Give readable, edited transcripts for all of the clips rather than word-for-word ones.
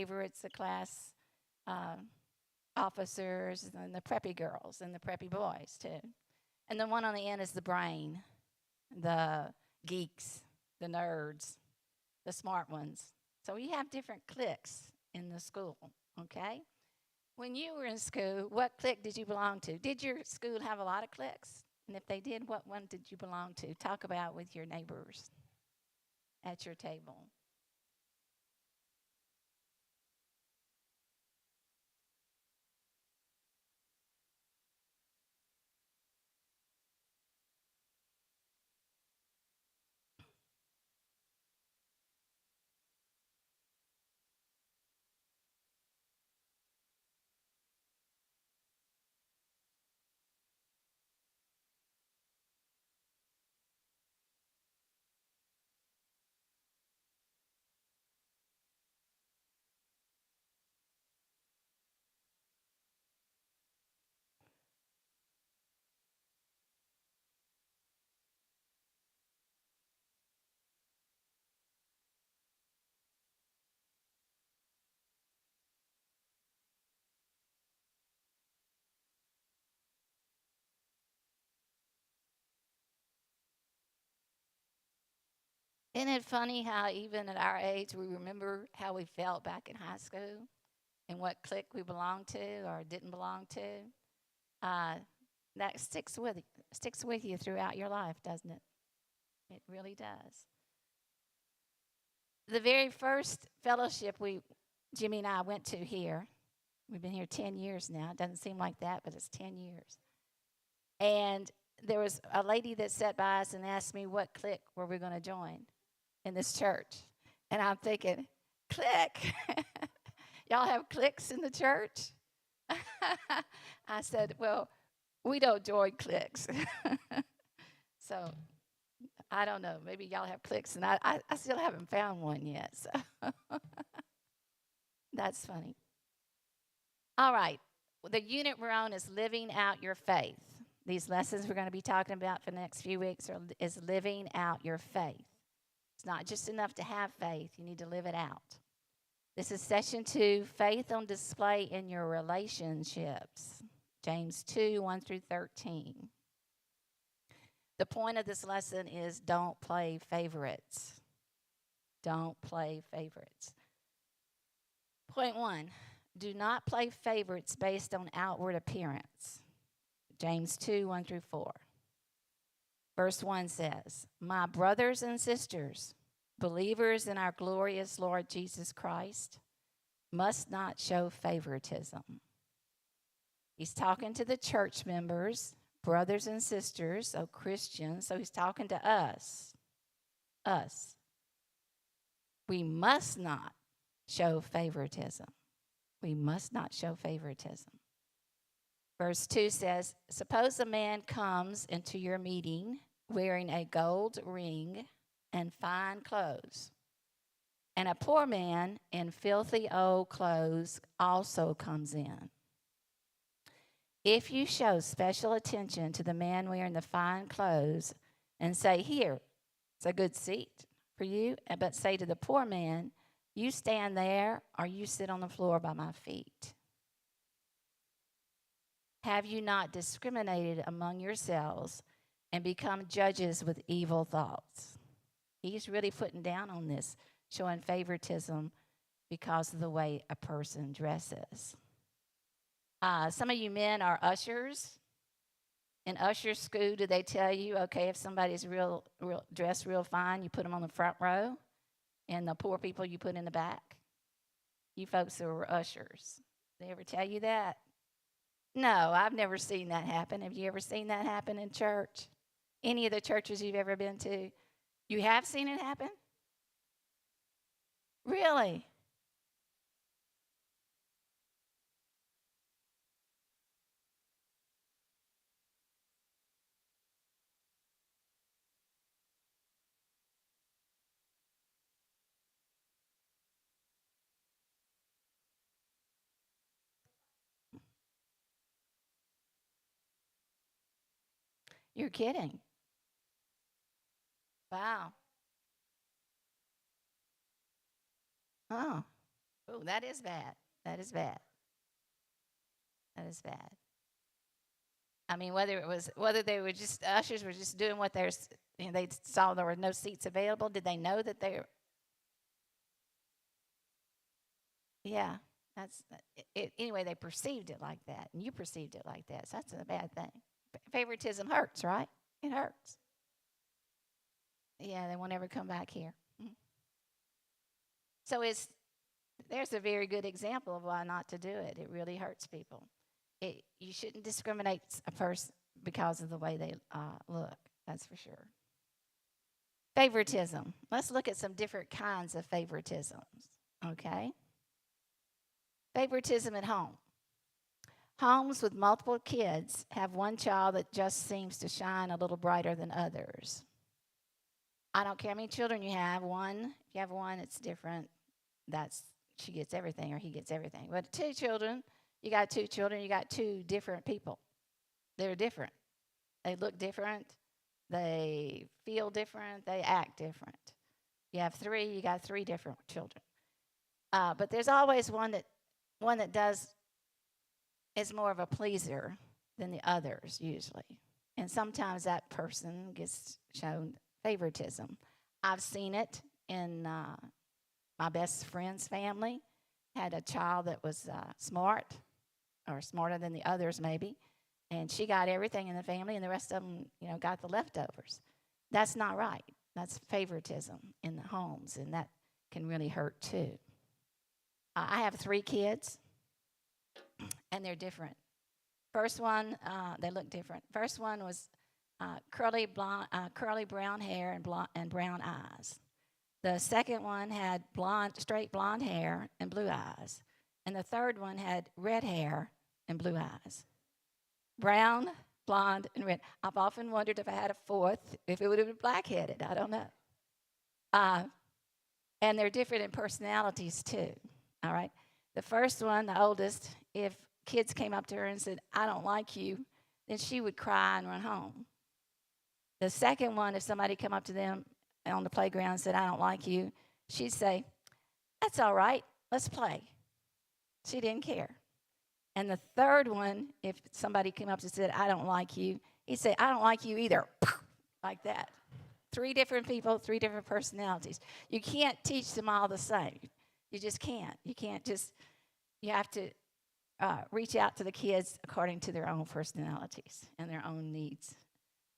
favorites, the class uh, officers, and the preppy girls and the preppy boys, too. And the one on the end is the brain, the geeks, the nerds, the smart ones. So we have different cliques in the school, okay? When you were in school, what clique did you belong to? Did your school have a lot of cliques? And if they did, what one did you belong to? Talk about with your neighbors at your table. Isn't it funny how even at our age we remember how we felt back in high school and what clique we belonged to or didn't belong to? Uh, that sticks with you throughout your life, doesn't it? It really does. The very first fellowship Jimmy and I went to here, we've been here 10 years now. It doesn't seem like that, but it's 10 years. And there was a lady that sat by us and asked me what clique were we going to join in this church. And I'm thinking, clique? Y'all have cliques in the church? I said, well, we don't join cliques. So I don't know. Maybe y'all have cliques, and I still haven't found one yet. So that's funny. All right. The unit we're on is living out your faith. These lessons we're going to be talking about for the next few weeks is living out your faith. It's not just enough to have faith, you need to live it out. This is session 2, faith on display in your relationships. James 2, 1 through 13. The point of this lesson is don't play favorites. Don't play favorites. Point 1, do not play favorites based on outward appearance. James 2, 1 through 4. Verse 1 says, my brothers and sisters, believers in our glorious Lord Jesus Christ, must not show favoritism. He's talking to the church members, brothers and sisters, so Christians. So he's talking to us. Us. We must not show favoritism. We must not show favoritism. Verse 2 says, suppose a man comes into your meeting wearing a gold ring and fine clothes, and a poor man in filthy old clothes also comes in. If you show special attention to the man wearing the fine clothes and say, here, it's a good seat for you, but say to the poor man, you stand there or you sit on the floor by my feet. Have you not discriminated among yourselves and become judges with evil thoughts? He's really putting down on this, showing favoritism because of the way a person dresses. Some of you men are ushers. In usher school, do they tell you, okay, if somebody's real dressed real fine, you put them on the front row, and the poor people you put in the back? You folks who are ushers, they ever tell you that? No, I've never seen that happen. Have you ever seen that happen in church? Any of the churches you've ever been to? You have seen it happen? Really? You're kidding. Wow. Oh. Oh, that is bad. That is bad. That is bad. I mean, whether they were just ushers were just doing what they saw there were no seats available. Did they know that they? Yeah, that's it. Anyway, they perceived it like that, and you perceived it like that. So that's a bad thing. Favoritism hurts, right? It hurts. Yeah, they won't ever come back here. Mhm. So there's a very good example of why not to do it. It really hurts people. You shouldn't discriminate a person because of the way they look. That's for sure. Favoritism. Let's look at some different kinds of favoritisms. Okay. Favoritism at home. Homes with multiple kids have one child that just seems to shine a little brighter than others. I don't care how many children you have. One, if you have one, it's different. That's she gets everything or he gets everything. But two children, you got two different people. They're different. They look different. They feel different. They act different. You have three, you got three different children. But there's always one that does is more of a pleaser than the others usually. And sometimes that person gets shown favoritism. I've seen it in my best friend's family. Had a child that was smart or smarter than the others maybe, and she got everything in the family, and the rest of them, got the leftovers. That's not right. That's favoritism in the homes, and that can really hurt too. I have three kids, and they're different. First one, they look different. First one was curly brown hair and brown eyes. The second one had straight blonde hair and blue eyes, and the third one had red hair and blue eyes. Brown, blonde, and red. I've often wondered if I had a fourth, if it would have been black-headed. I don't know. Uh, and they're different in personalities too. All right. The first one, the oldest, if kids came up to her and said, "I don't like you," then she would cry and run home. The second one, if somebody come up to them on the playground and said, "I don't like you," she'd say, "That's all right. Let's play." She didn't care. And the third one, if somebody came up and said, "I don't like you," he'd say, "I don't like you either." Like that. Three different people, three different personalities. You can't teach them all the same. You just can't. You have to reach out to the kids according to their own personalities and their own needs.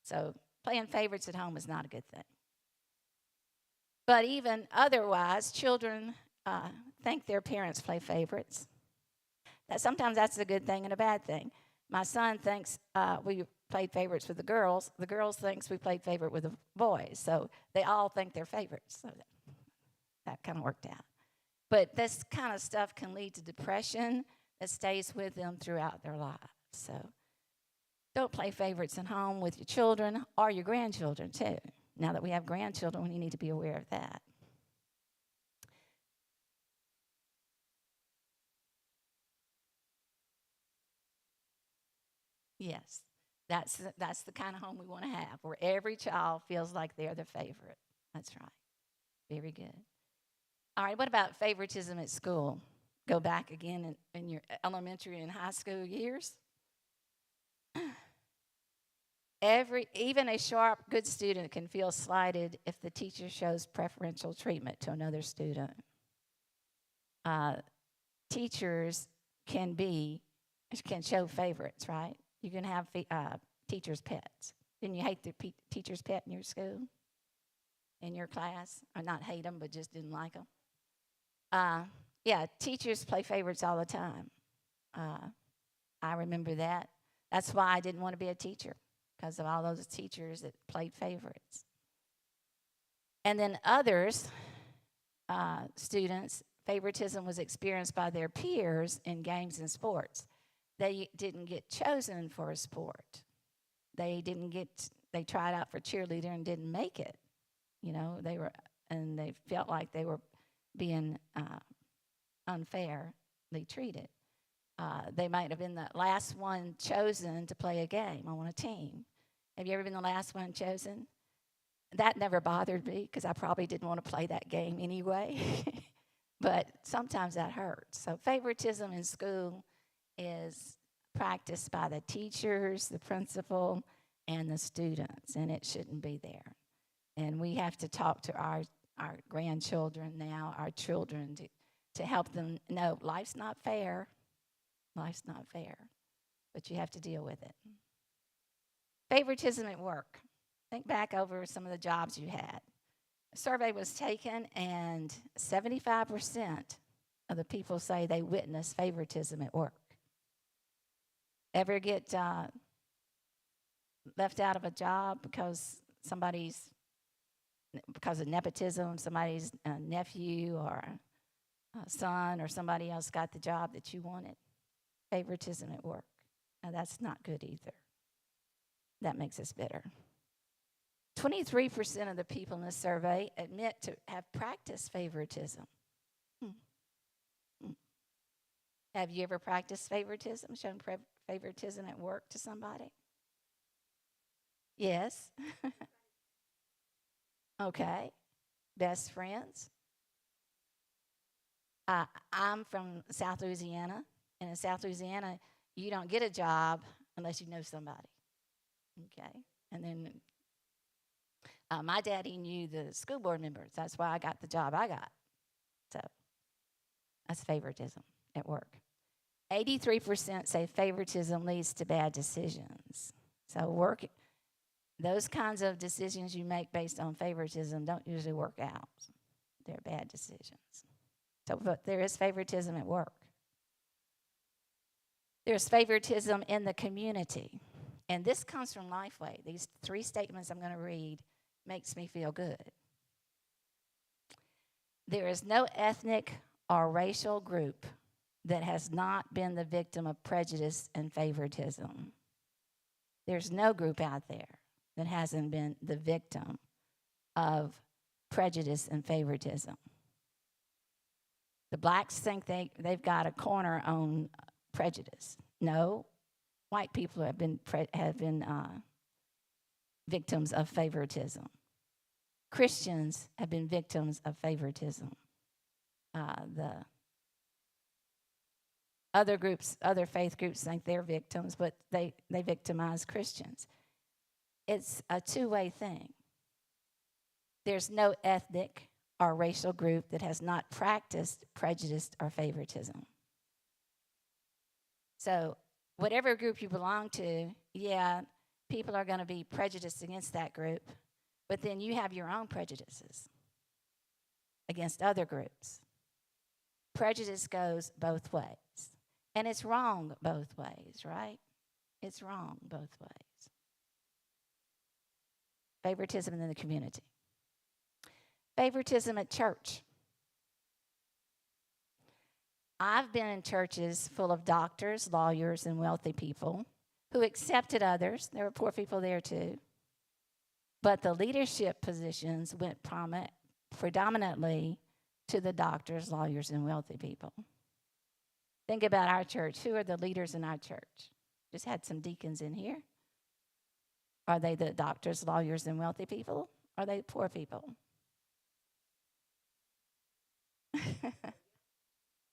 So playing favorites at home is not a good thing. But even otherwise, children think their parents play favorites. Sometimes that's a good thing and a bad thing. My son thinks we played favorites with the girls. The girls thinks we played favorite with the boys. So they all think they're favorites. So that kind of worked out. But this kind of stuff can lead to depression that stays with them throughout their lives. So don't play favorites at home with your children or your grandchildren too. Now that we have grandchildren, we need to be aware of that. Yes, that's the kind of home we want to have, where every child feels like they're the favorite. That's right. Very good. All right, what about favoritism at school? Go back again in your elementary and high school years. Even a sharp, good student can feel slighted if the teacher shows preferential treatment to another student. Uh, Teachers can show favorites, right? You can have teachers' pets. Didn't you hate the teacher's pet in your school, in your class? Or not hate them, but just didn't like them? Yeah, teachers play favorites all the time. Uh, I remember that. That's why I didn't want to be a teacher, because of all those teachers that played favorites. And then others, students, favoritism was experienced by their peers in games and sports. They didn't get chosen for a sport. They tried out for cheerleader and didn't make it. They felt like they were being unfairly treated. They might have been the last one chosen to play a game on a team. Have you ever been the last one chosen? That never bothered me because I probably didn't want to play that game anyway. But sometimes that hurts. So favoritism in school is practiced by the teachers, the principal, and the students, and it shouldn't be there. And we have to talk to our grandchildren now, our children, to help them know life's not fair. Life's not fair, but you have to deal with it. Favoritism at work. Think back over some of the jobs you had. A survey was taken, and 75% of the people say they witness favoritism at work. Ever get left out of a job because of nepotism, somebody's nephew or son or somebody else got the job that you wanted? Favoritism at work. Now, that's not good either. That makes us bitter. 23% of the people in the survey admit to have practiced favoritism. Have you ever practiced favoritism, shown favoritism at work to somebody? Yes. Okay. Best friends. I'm from South Louisiana, and in South Louisiana, you don't get a job unless you know somebody. Okay. And then my daddy knew the school board members. That's why I got the job I got. So that's favoritism at work. 83% say favoritism leads to bad decisions. So those kinds of decisions you make based on favoritism don't usually work out. They're bad decisions. So, but there is favoritism at work. There's favoritism in the community. And this comes from Lifeway. These 3 statements I'm going to read makes me feel good. There is no ethnic or racial group that has not been the victim of prejudice and favoritism. There's no group out there that hasn't been the victim of prejudice and favoritism. The blacks think they've got a corner on prejudice. No, white people have been victims of favoritism. Christians have been victims of favoritism. The other groups, other faith groups think they're victims, but they victimize Christians. It's a two-way thing. There's no ethnic or racial group that has not practiced prejudice or favoritism. So whatever group you belong to, yeah, people are going to be prejudiced against that group, but then you have your own prejudices against other groups. Prejudice goes both ways. And it's wrong both ways, right? It's wrong both ways. Favoritism in the community. Favoritism at church. I've been in churches full of doctors, lawyers, and wealthy people who accepted others. There were poor people there too. But the leadership positions went predominantly to the doctors, lawyers, and wealthy people. Think about our church. Who are the leaders in our church? Just had some deacons in here. Are they the doctors, lawyers, and wealthy people? Are they poor people?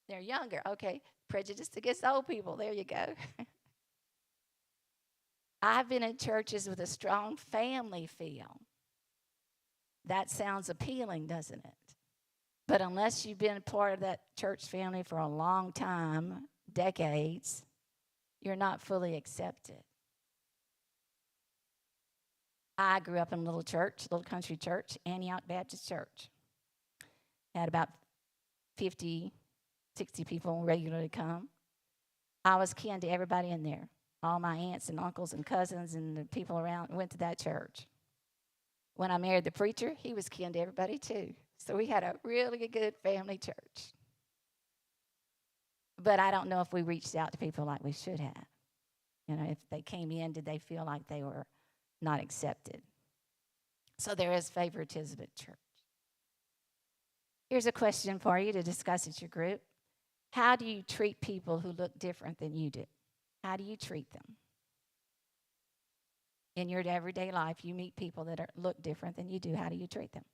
They're younger. Okay, prejudice against old people. There you go. I've been in churches with a strong family feel. That sounds appealing, doesn't it? But unless you've been part of that church family for a long time, decades, you're not fully accepted. I grew up in a little church, little country church, Antioch Baptist Church. Had about 50, 60 people regularly come. I was kin to everybody in there. All my aunts and uncles and cousins and the people around went to that church. When I married the preacher, he was kin to everybody too. So we had a really good family church. But I don't know if we reached out to people like we should have. You know, if they came in, did they feel like they were not accepted? So there is favoritism at church. Here's a question for you to discuss at your group. How do you treat people who look different than you do? How do you treat them? In your everyday life, you meet people that look different than you do. How do you treat them?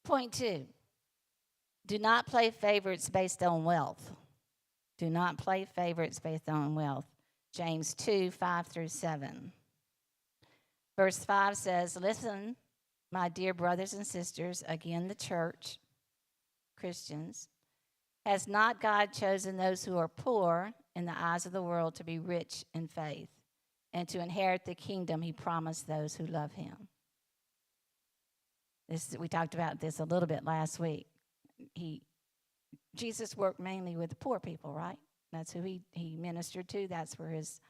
Point two, do not play favorites based on wealth. Do not play favorites based on wealth. James 2, 5 through 7. Verse 5 says, listen, my dear brothers and sisters, again, the church, Christians, has not God chosen those who are poor in the eyes of the world to be rich in faith and to inherit the kingdom he promised those who love him? We talked about this a little bit last week. Jesus worked mainly with the poor people, right? That's who he ministered to. That's where his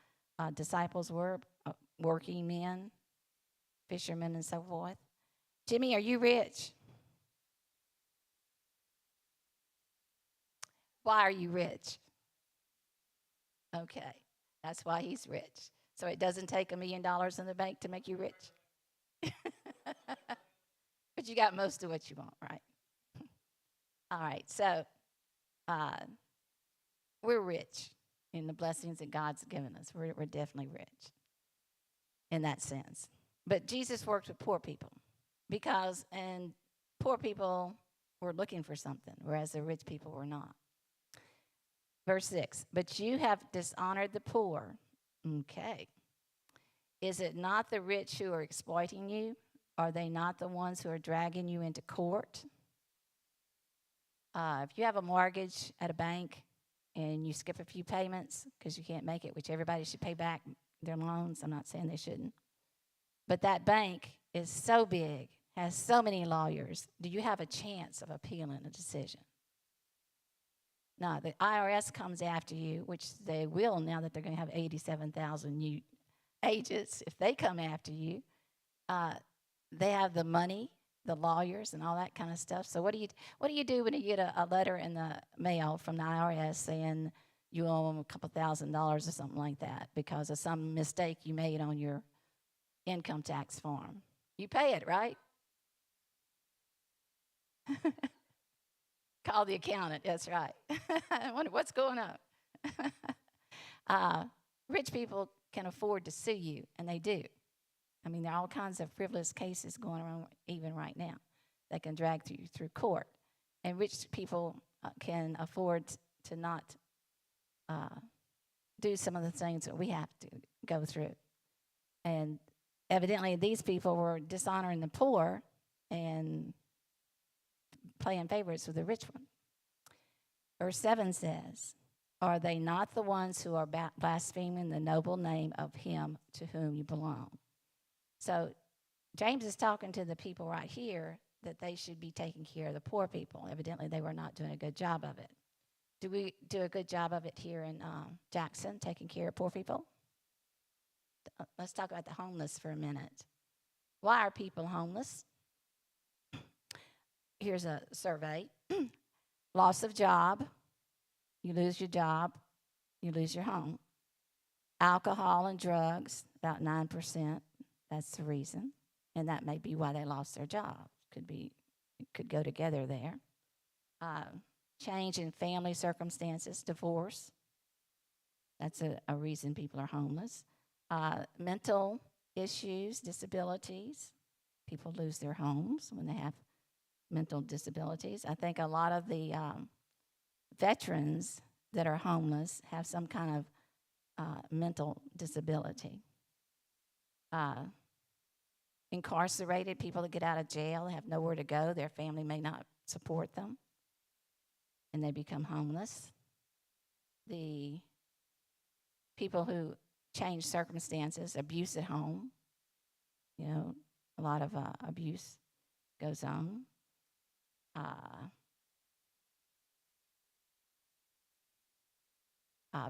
disciples were, working men, fishermen, and so forth. Jimmy, are you rich? Why are you rich? Okay, that's why he's rich. So it doesn't take $1 million in the bank to make you rich. But you got most of what you want, right? All right, so we're rich in the blessings that God's given us. We're definitely rich in that sense. But Jesus worked with poor people and poor people were looking for something, whereas the rich people were not. Verse 6, but you have dishonored the poor. Okay. Is it not the rich who are exploiting you? Are they not the ones who are dragging you into court? If you have a mortgage at a bank and you skip a few payments because you can't make it, which everybody should pay back their loans, I'm not saying they shouldn't. But that bank is so big, has so many lawyers. Do you have a chance of appealing a decision? No, the IRS comes after you, which they will now that they're going to have 87,000 new agents. If they come after you, they have the money, the lawyers, and all that kind of stuff. So what do you do when you get a letter in the mail from the IRS saying you owe them a couple $1,000s or something like that because of some mistake you made on your income tax form? You pay it, right? Call the accountant. That's right. I wonder what's going on. Rich people can afford to sue you, and they do. I mean, there are all kinds of frivolous cases going around even right now that can drag you through court. And rich people can afford to not do some of the things that we have to go through. And evidently, these people were dishonoring the poor and playing favorites with the rich one. Verse 7 says, are they not the ones who are blaspheming the noble name of him to whom you belong? So James is talking to the people right here that they should be taking care of the poor people. Evidently, they were not doing a good job of it. Do we do a good job of it here in Jackson, taking care of poor people? Let's talk about the homeless for a minute. Why are people homeless? Here's a survey. Loss of job. You lose your job. You lose your home. Alcohol and drugs, about 9%. That's the reason. And that may be why they lost their job. Could go together there. Change in family circumstances, divorce. That's a reason people are homeless. Mental issues, disabilities. People lose their homes when they have mental disabilities. I think a lot of the veterans that are homeless have some kind of mental disability. Incarcerated people that get out of jail have nowhere to go. Their family may not support them, and they become homeless. The people who change circumstances, abuse at home, a lot of abuse goes on.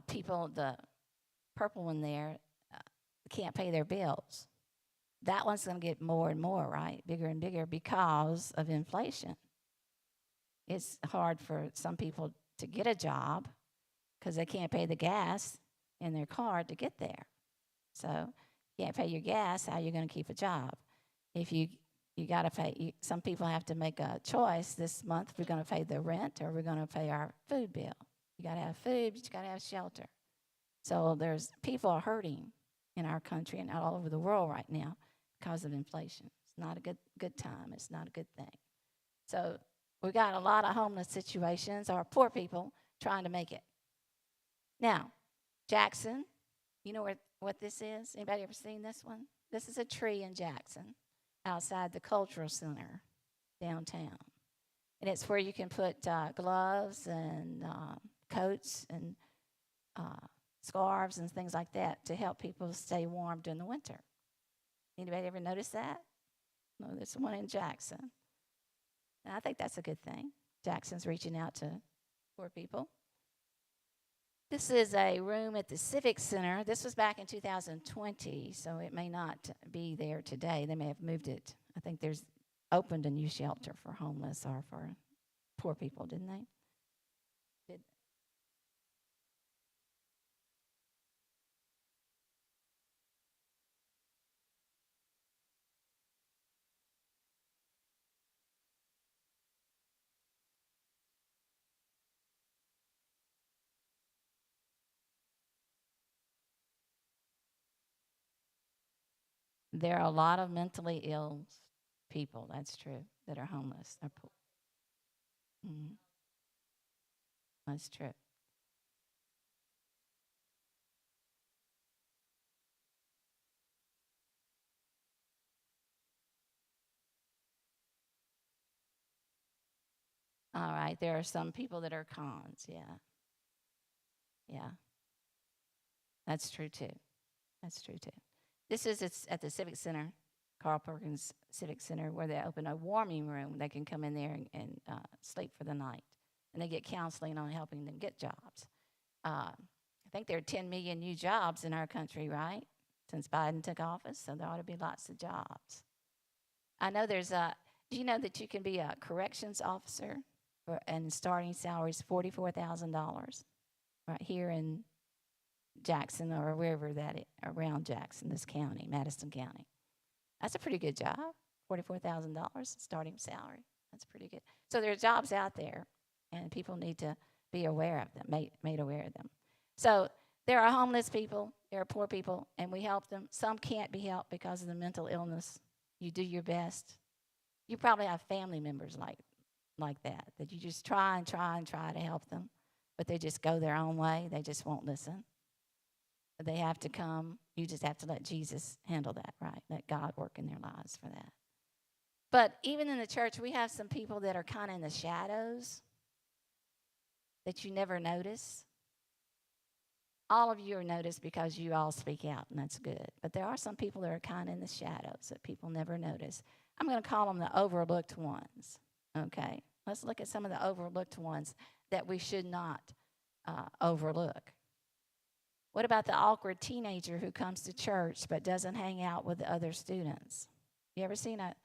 People, the purple one there, can't pay their bills. That one's going to get more and more, right? Bigger and bigger because of inflation. It's hard for some people to get a job because they can't pay the gas in their car to get there. So you can't pay your gas, how are you going to keep a job? If you got to pay, some people have to make a choice this month. We're going to pay the rent or we're going to pay our food bill. You got to have food, but you got to have shelter. So people are hurting in our country and all over the world right now because of inflation. It's not a good time. It's not a good thing. So we got a lot of homeless situations or poor people trying to make it. Now, Jackson, you know what this is? Anybody ever seen this one? This is a tree in Jackson outside the Cultural Center downtown. And it's where you can put gloves and coats and uh, scarves and things like that to help people stay warm during the winter. Anybody ever notice that? No, there's one in Jackson. And I think that's a good thing. Jackson's reaching out to poor people. This is a room at the Civic Center. This was back in 2020, so it may not be there today. They may have moved it. I think there's opened a new shelter for homeless or for poor people, didn't they? Did, there are a lot of mentally ill people, that's true, that are homeless. They're poor. Mhm. That's true. All right, there are some people that are cons. Yeah, yeah, that's true too. That's true too. This is it's at the Civic Center, Carl Perkins Civic Center, where they open a warming room. They can come in there and sleep for the night, and they get counseling on helping them get jobs. I think there are 10 million new jobs in our country, right? Since Biden took office, so there ought to be lots of jobs. I know there's a. Do you know that you can be a corrections officer, and starting salary is $44,000 right here in Jackson or wherever around Jackson, this county, Madison County. That's a pretty good job. $44,000 starting salary. That's pretty good. So there are jobs out there, and people need to be aware of them, made aware of them. So there are homeless people, there are poor people, and we help them. Some can't be helped because of the mental illness. You do your best. You probably have family members like that you just try and try and try to help them, but they just go their own way. They just won't listen. They have to come. You just have to let Jesus handle that, right? Let God work in their lives for that. But even in the church, we have some people that are kind of in the shadows that you never notice. All of you are noticed because you all speak out, and that's good. But there are some people that are kind of in the shadows that people never notice. I'm going to call them the overlooked ones, okay? Let's look at some of the overlooked ones that we should not overlook. What about the awkward teenager who comes to church but doesn't hang out with the other students? You ever seen a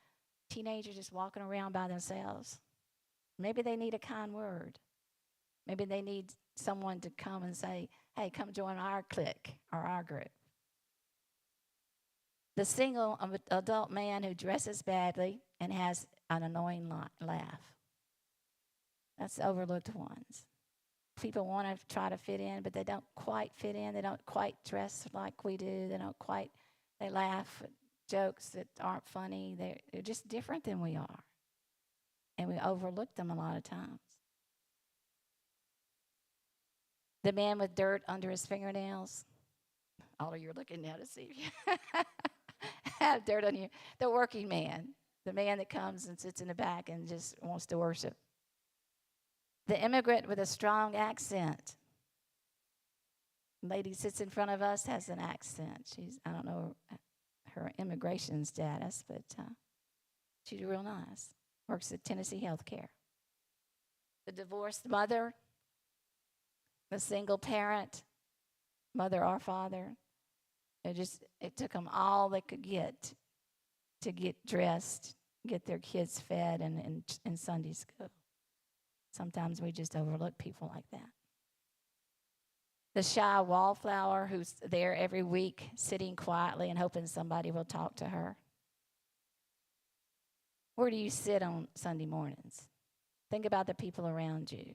teenager just walking around by themselves? Maybe they need a kind word. Maybe they need someone to come and say, hey, come join our clique or our group. The single adult man who dresses badly and has an annoying laugh. That's the overlooked ones. People want to try to fit in, but they don't quite fit in. They don't quite dress like we do. They laugh at jokes that aren't funny. They're just different than we are. And we overlook them a lot of times. The man with dirt under his fingernails. All of you are looking now to see if you have dirt on you. The working man, the man that comes and sits in the back and just wants to worship. The immigrant with a strong accent. Lady sits in front of us, has an accent. I don't know her immigration status, but she's real nice. Works at Tennessee Healthcare. The divorced mother, the single parent, mother or father. It took them all they could get to get dressed, get their kids fed in Sunday school. Sometimes we just overlook people like that. The shy wallflower who's there every week sitting quietly and hoping somebody will talk to her. Where do you sit on Sunday mornings? Think about the people around you.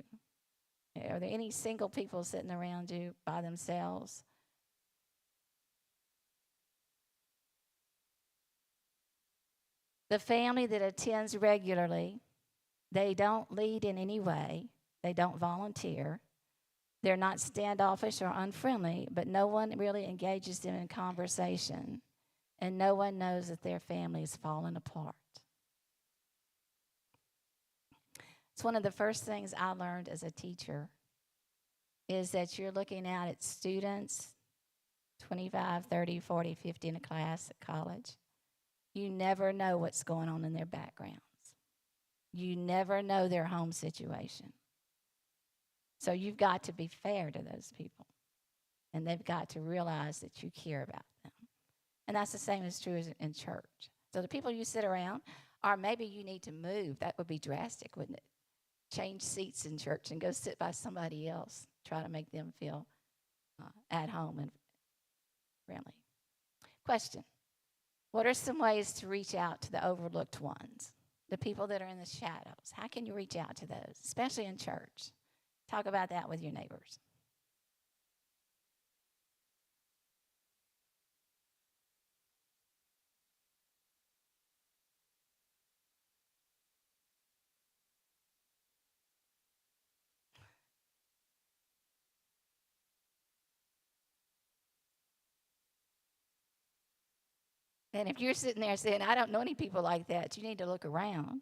Are there any single people sitting around you by themselves? The family that attends regularly They don't lead in any way, they don't volunteer. They're not standoffish or unfriendly, but no one really engages them in conversation, and no one knows that their family is falling apart. It's one of the first things I learned as a teacher is that you're looking out at students, 25, 30, 40, 50 in a class at college. You never know what's going on in their backgrounds. You never know their home situation. So you've got to be fair to those people. And they've got to realize that you care about them. And that's the same as true as in church. So the people you sit around, or maybe you need to move. That would be drastic, wouldn't it? Change seats in church and go sit by somebody else. Try to make them feel at home and friendly. Question. What are some ways to reach out to the overlooked ones? The people that are in the shadows. How can you reach out to those, especially in church? Talk about that with your neighbors. And if you're sitting there saying, I don't know any people like that, you need to look around.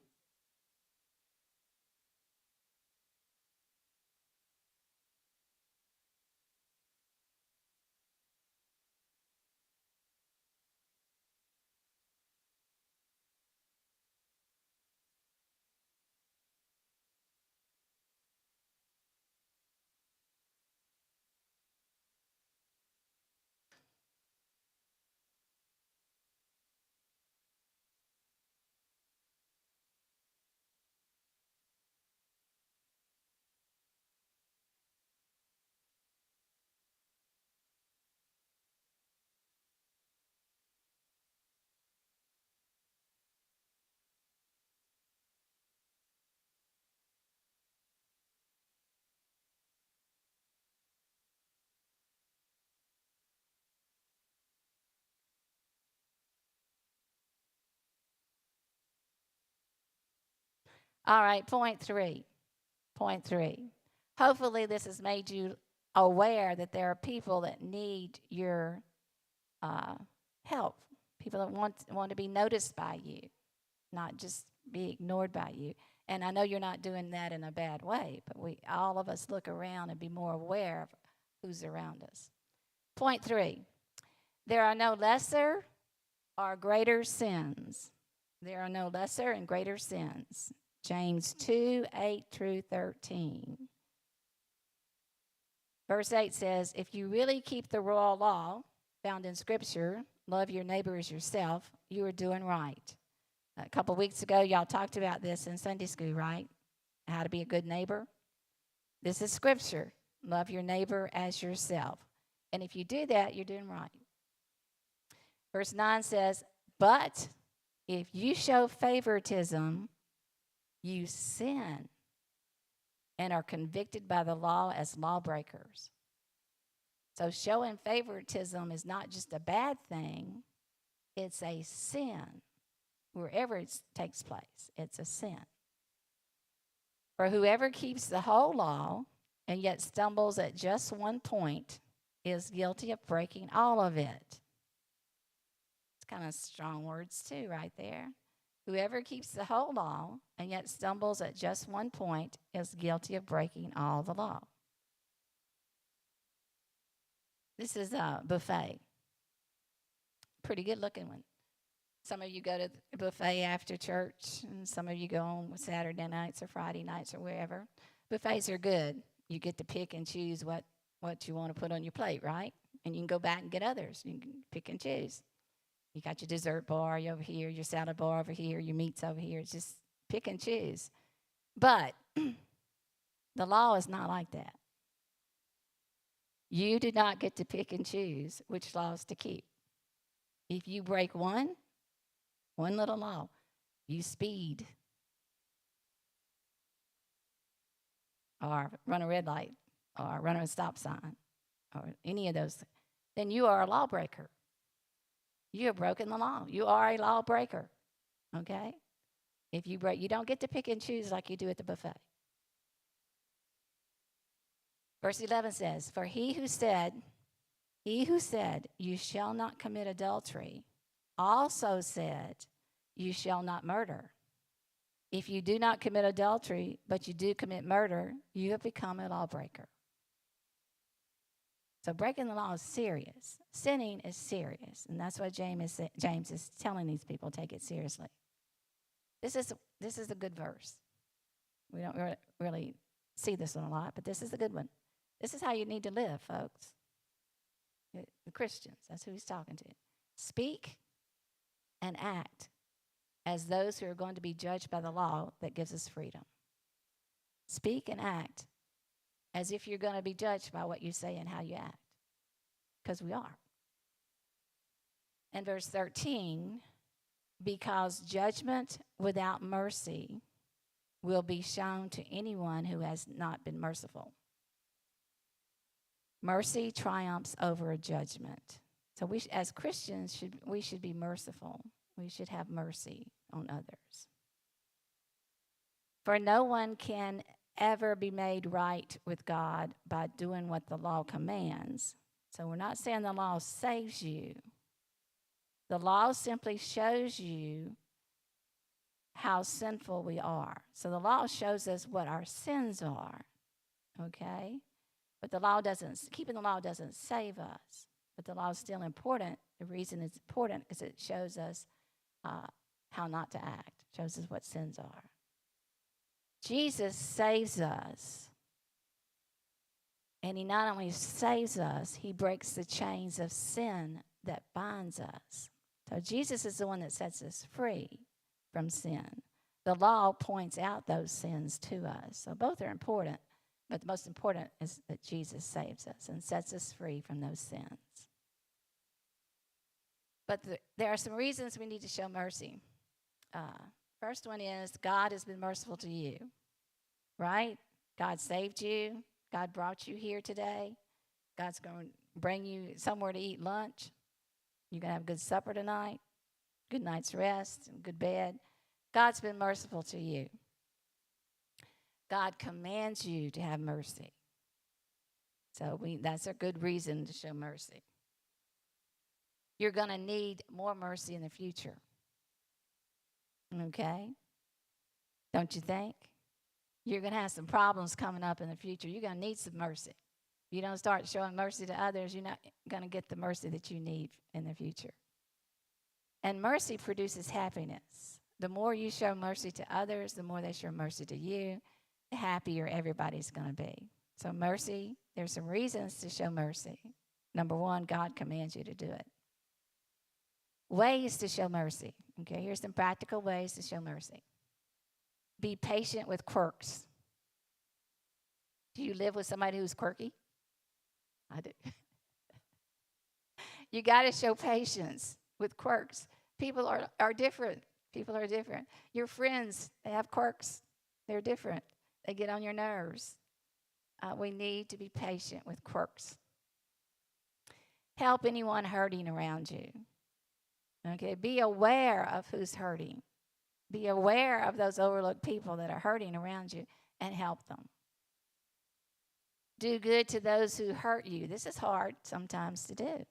All right, point three. Point three. Hopefully, this has made you aware that there are people that need your uh, help, people that want to be noticed by you, not just be ignored by you. And I know you're not doing that in a bad way, but we all of us look around and be more aware of who's around us. Point three. There are no lesser or greater sins. There are no lesser and greater sins. James 2, 8 through 13. Verse 8 says, if you really keep the royal law found in Scripture, love your neighbor as yourself, you are doing right. A couple weeks ago, y'all talked about this in Sunday school, right? How to be a good neighbor. This is Scripture. Love your neighbor as yourself. And if you do that, you're doing right. Verse 9 says, but if you show favoritism, you sin and are convicted by the law as lawbreakers. So showing favoritism is not just a bad thing, it's a sin. Wherever it takes place, it's a sin. For whoever keeps the whole law and yet stumbles at just one point is guilty of breaking all of it. It's kind of strong words too right there. Whoever keeps the whole law and yet stumbles at just one point is guilty of breaking all the law. This is a buffet. Pretty good looking one. Some of you go to the buffet after church, and some of you go on Saturday nights or Friday nights or wherever. Buffets are good. You get to pick and choose what you want to put on your plate, right? And you can go back and get others. You can pick and choose. You got your dessert bar over here, your salad bar over here, your meats over here. It's just pick and choose. But the law is not like that. You do not get to pick and choose which laws to keep. If you break one little law, you speed or run a red light or run a stop sign or any of those, then you are a lawbreaker. You have broken the law. You are a lawbreaker, okay? If you break, you don't get to pick and choose like you do at the buffet. Verse 11 says, "For he who said, you shall not commit adultery, also said, you shall not murder. If you do not commit adultery, but you do commit murder, you have become a lawbreaker." So breaking the law is serious. Sinning is serious. And that's why James is telling these people, take it seriously. This is a good verse. We don't really see this one a lot, but this is a good one. This is how you need to live, folks. The Christians, that's who he's talking to. Speak and act as those who are going to be judged by the law that gives us freedom. Speak and act as if you're going to be judged by what you say and how you act, because we are. And verse 13, because judgment without mercy will be shown to anyone who has not been merciful. Mercy triumphs over judgment. So we, as Christians, we should be merciful. We should have mercy on others. For no one can ever be made right with God by doing what the law commands. So we're not saying the law saves you. The law simply shows you how sinful we are. So the law shows us what our sins are, okay? But keeping the law doesn't save us. But the law is still important. The reason it's important is it shows us how not to act, shows us what sins are. Jesus saves us. And he not only saves us, he breaks the chains of sin that binds us. So Jesus is the one that sets us free from sin. The law points out those sins to us. So both are important, but the most important is that Jesus saves us and sets us free from those sins. But there are some reasons we need to show mercy. First one is God has been merciful to you, right? God saved you. God brought you here today. God's going to bring you somewhere to eat lunch. You're going to have a good supper tonight, good night's rest, and good bed. God's been merciful to you. God commands you to have mercy. So that's a good reason to show mercy. You're going to need more mercy in the future. Okay? Don't you think? You're going to have some problems coming up in the future. You're going to need some mercy. If you don't start showing mercy to others, you're not going to get the mercy that you need in the future. And mercy produces happiness. The more you show mercy to others, the more they show mercy to you, the happier everybody's going to be. So mercy, there's some reasons to show mercy. Number one, God commands you to do it. Ways to show mercy. Okay, here's some practical ways to show mercy. Be patient with quirks. Do you live with somebody who's quirky? I do. You got to show patience with quirks. People are different. People are different. Your friends, they have quirks. They're different. They get on your nerves. We need to be patient with quirks. Help anyone hurting around you. Okay, be aware of who's hurting. Be aware of those overlooked people that are hurting around you and help them. Do good to those who hurt you. This is hard sometimes to do.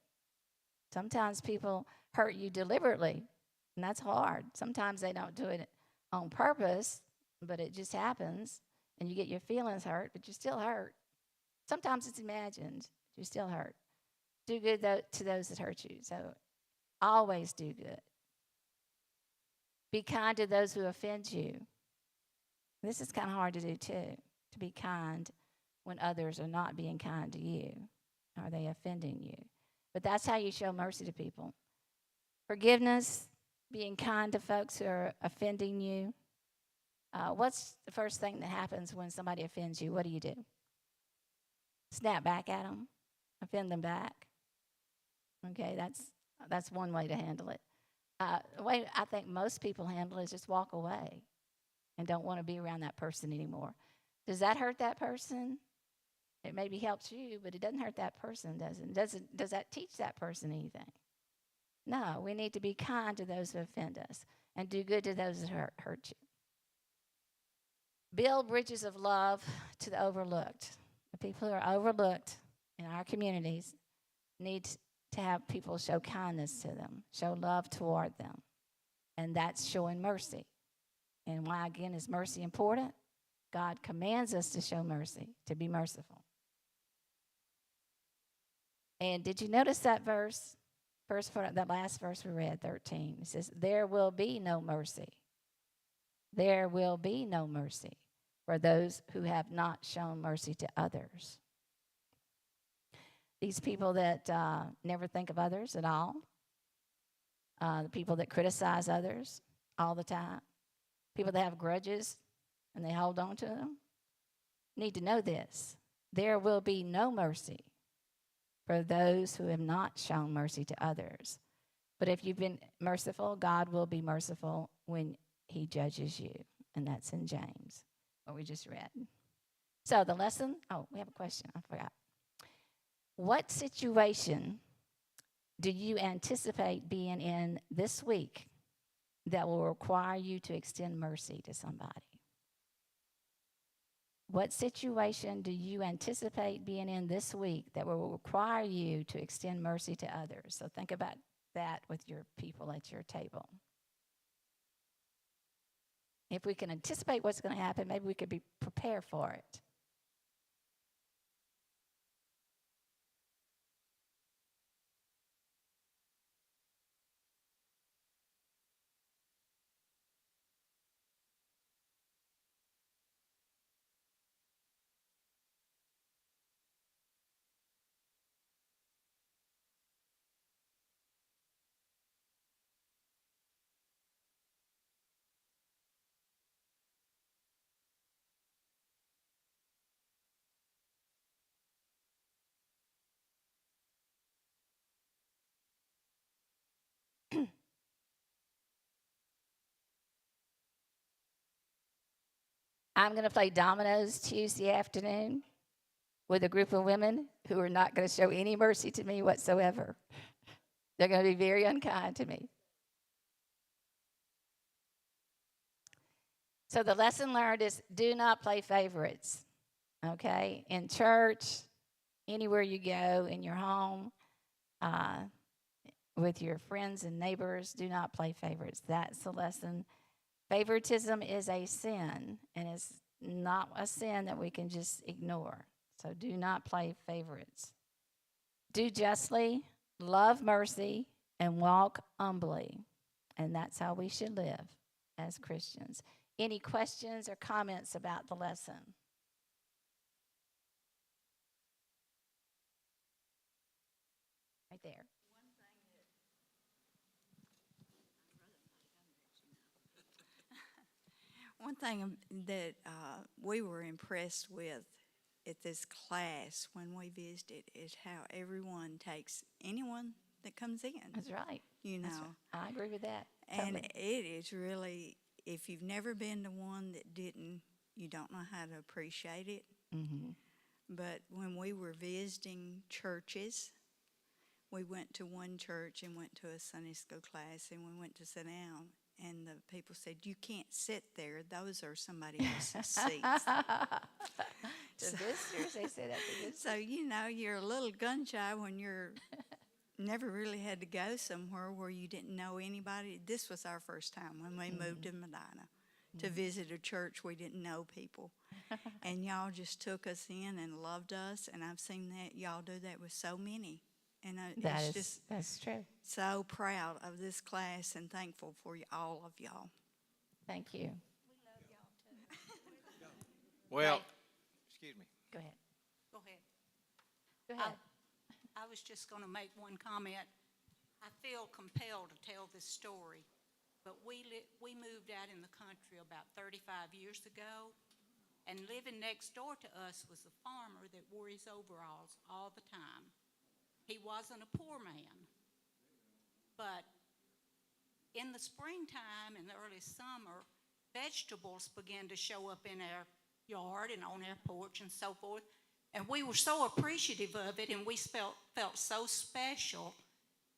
Sometimes people hurt you deliberately, and that's hard. Sometimes they don't do it on purpose, but it just happens, and you get your feelings hurt, but you're still hurt. Sometimes it's imagined, but you're still hurt. Do good to those that hurt you. So always do good. Be kind to those who offend you. This is kind of hard to do too, to be kind when others are not being kind to you. Are they offending you? But that's how you show mercy to people. Forgiveness, being kind to folks who are offending you. What's the first thing that happens when somebody offends you? What do? Snap back at them, offend them back. Okay, that's one way to handle it. The way I think most people handle it is just walk away and don't want to be around that person anymore. Does that hurt that person? It maybe helps you, but it doesn't hurt that person, does it? Does that teach that person anything? No, we need to be kind to those who offend us and do good to those that hurt you. Build bridges of love to the overlooked. The people who are overlooked in our communities need to have people show kindness to them, show love toward them. And that's showing mercy. And why, again, is mercy important? God commands us to show mercy, to be merciful. And did you notice that verse? That last verse we read, 13. It says, there will be no mercy. There will be no mercy for those who have not shown mercy to others. These people that never think of others at all, the people that criticize others all the time, people that have grudges and they hold on to them, need to know this. There will be no mercy for those who have not shown mercy to others. But if you've been merciful, God will be merciful when he judges you. And that's in James, what we just read. So the lesson, we have a question. I forgot. What situation do you anticipate being in this week that will require you to extend mercy to somebody? What situation do you anticipate being in this week that will require you to extend mercy to others? So think about that with your people at your table. If we can anticipate what's going to happen, maybe we could be prepared for it. I'm going to play dominoes Tuesday afternoon with a group of women who are not going to show any mercy to me whatsoever. They're going to be very unkind to me. So the lesson learned is do not play favorites, okay? In church, anywhere you go, in your home, with your friends and neighbors, do not play favorites. That's the lesson. Favoritism is a sin, and it's not a sin that we can just ignore. So do not play favorites. Do justly, love mercy, and walk humbly. And that's how we should live as Christians. Any questions or comments about the lesson? Right there. One thing that we were impressed with at this class when we visited is how everyone takes anyone that comes in. That's right. You know, right. I agree with that. and Totally. it is really, if you've never been to one that didn't, you don't know how to appreciate it. Mm-hmm. But when we were visiting churches, we went to one church and went to a Sunday school class, and we went to sit down. And the people said, "You can't sit there. Those are somebody else's seats." To visitors, they say that to visitors. So, you're a little gun shy when you're never really had to go somewhere where you didn't know anybody. This was our first time when we moved to Medina to visit a church we didn't know people. And y'all just took us in and loved us. And I've seen that y'all do that with so many. And That's true. So proud of this class and thankful for all of y'all. Thank you. We love y'all too. Well, excuse me. Go ahead. Go ahead. Go ahead. I was just going to make one comment. I feel compelled to tell this story, but we moved out in the country about 35 years ago, and living next door to us was a farmer that wore his overalls all the time. He wasn't a poor man, but in the springtime and the early summer, vegetables began to show up in our yard and on our porch and so forth. And we were so appreciative of it, and we felt so special,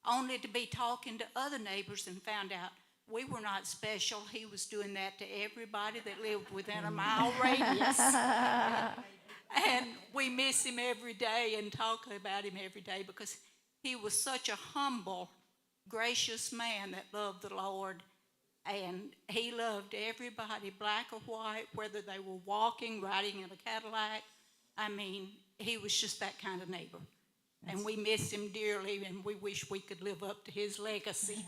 only to be talking to other neighbors and found out we were not special. He was doing that to everybody that lived within a mile radius. And we miss him every day and talk about him every day because he was such a humble, gracious man that loved the Lord. And he loved everybody, black or white, whether they were walking, riding in a Cadillac. I mean, he was just that kind of neighbor. And we miss him dearly, and we wish we could live up to his legacy.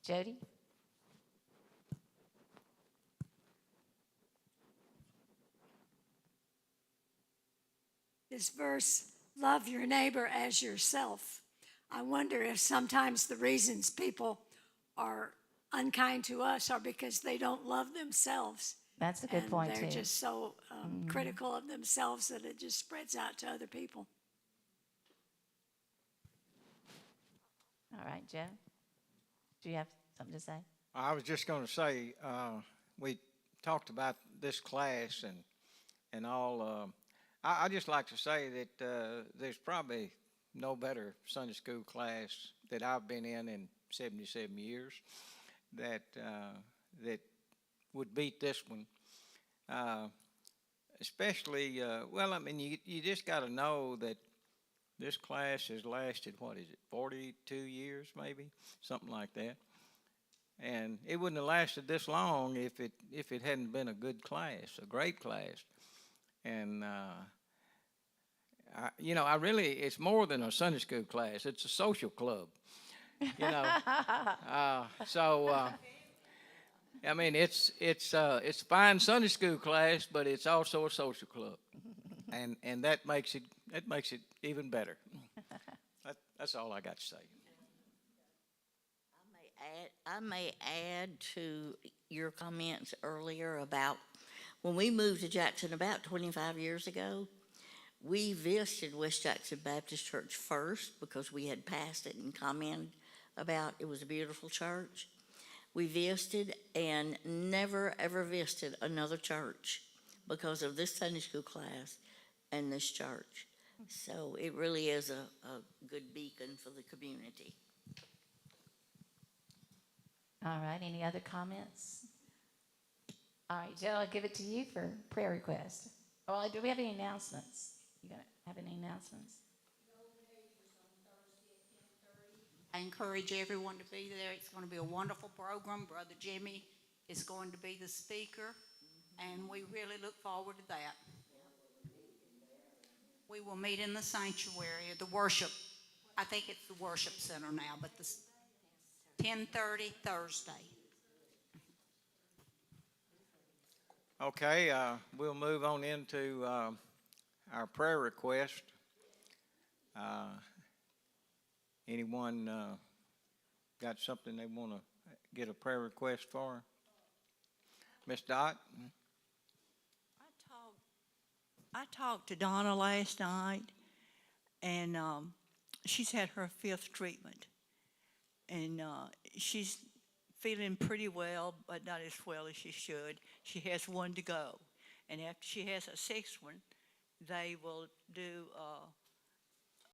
Jody? This verse, love your neighbor as yourself. I wonder if sometimes the reasons people are unkind to us are because they don't love themselves. That's a good point, They're too. just so critical of themselves that it just spreads out to other people. All right, Joe? Do you have something to say? I was just going to say, we talked about this class and all. I just like to say that there's probably no better Sunday school class that I've been in 77 years that would beat this one. Especially, well, I mean, you just got to know that this class has lasted, 42 years maybe, something like that. And it wouldn't have lasted this long if it hadn't been a good class, a great class. And I really, it's more than a Sunday school class. It's a social club. I mean, it's a fine Sunday school class, but it's also a social club, and that makes it even better. That's all I got to say. I may add to your comments earlier about when we moved to Jackson about 25 years ago, we visited West Jackson Baptist Church first because we had passed it and commented about it was a beautiful church. We visited and never ever visited another church because of this Sunday school class and this church. So it really is a good beacon for the community. All right, any other comments? All right, Joe, I'll give it to you for prayer request. Oh, do we have any announcements? You gonna have any announcements? I encourage everyone to be there. It's going to be a wonderful program. Brother Jimmy is going to be the speaker, and we really look forward to that. We will meet in the sanctuary, the worship. I think it's the worship center now, but the 10:30 Thursday. Okay, we'll move on into our prayer request. Anyone got something they want to get a prayer request for? Miss Dot? I talked to Donna last night, and she's had her 5th treatment. And she's feeling pretty well, but not as well as she should. She has 1 to go. And after she has a 6th one, they will do